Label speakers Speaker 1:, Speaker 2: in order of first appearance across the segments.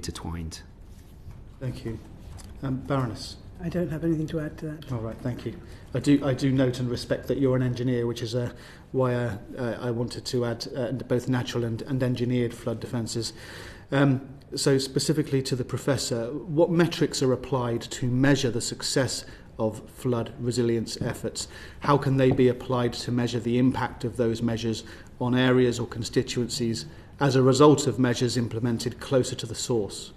Speaker 1: intertwined.
Speaker 2: Thank you. Baroness?
Speaker 3: I don't have anything to add to that.
Speaker 2: All right, thank you. I do note and respect that you're an engineer, which is why I wanted to add both natural and engineered flood defences. So specifically to the Professor, what metrics are applied to measure the success of flood resilience efforts? How can they be applied to measure the impact of those measures on areas or constituencies as a result of measures implemented closer to the source?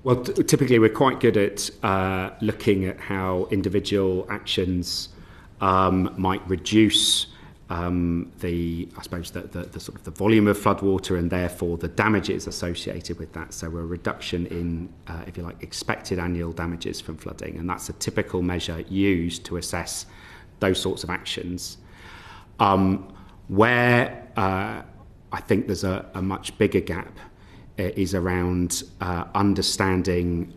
Speaker 1: Well, typically we're quite good at looking at how individual actions might reduce the sort of the volume of floodwater and therefore the damages associated with that. So a reduction in, if you like, expected annual damages from flooding, and that's a typical measure used to assess those sorts of actions. Where I think there's a much bigger gap is around understanding,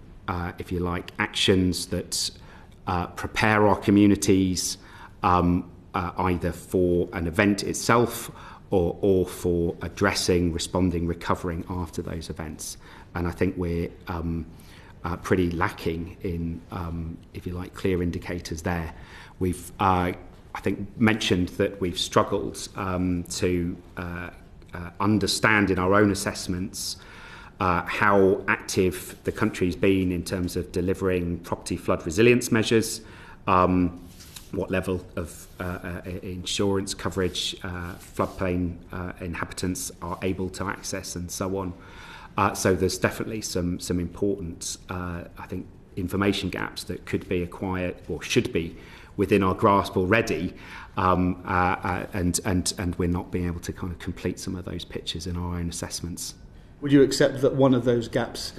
Speaker 1: if you like, actions that prepare our communities either for an event itself or for addressing, responding, recovering after those events. And I think we're pretty lacking in, if you like, clear indicators there. We've, I think, mentioned that we've struggled to understand in our own assessments how active the country's been in terms of delivering property flood resilience measures, what level of insurance coverage floodplain inhabitants are able to access, and so on. So there's definitely some important, I think, information gaps that could be acquired or should be within our grasp already, and we're not being able to kind of complete some of those pictures in our own assessments.
Speaker 2: Would you accept that one of those gaps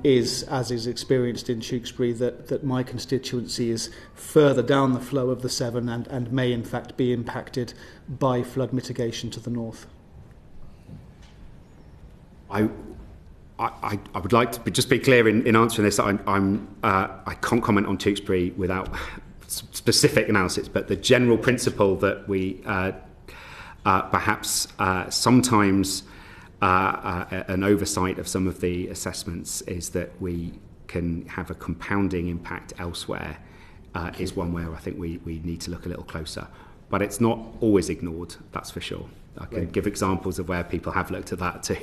Speaker 2: is, as is experienced in Tewkesbury, that my constituency is further down the flow of the Severn and may in fact be impacted by flood mitigation to the north?
Speaker 1: I would like to just be clear in answering this. I can't comment on Tewkesbury without specific analysis, but the general principle that we perhaps sometimes an oversight of some of the assessments is that we can have a compounding impact elsewhere is one where I think we need to look a little closer. But it's not always ignored, that's for sure. I can give examples of where people have looked at that too.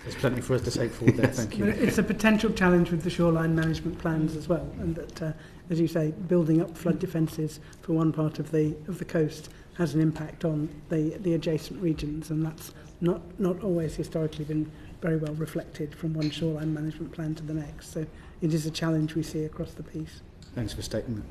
Speaker 2: There's plenty for us to take forward there, thank you.
Speaker 3: It's a potential challenge with the shoreline management plans as well, and that, as you say, building up flood defences for one part of the coast has an impact on the adjacent regions, and that's not always historically been very well reflected from one shoreline management plan to the next. So it is a challenge we see across the piece.
Speaker 2: Thanks for stating that.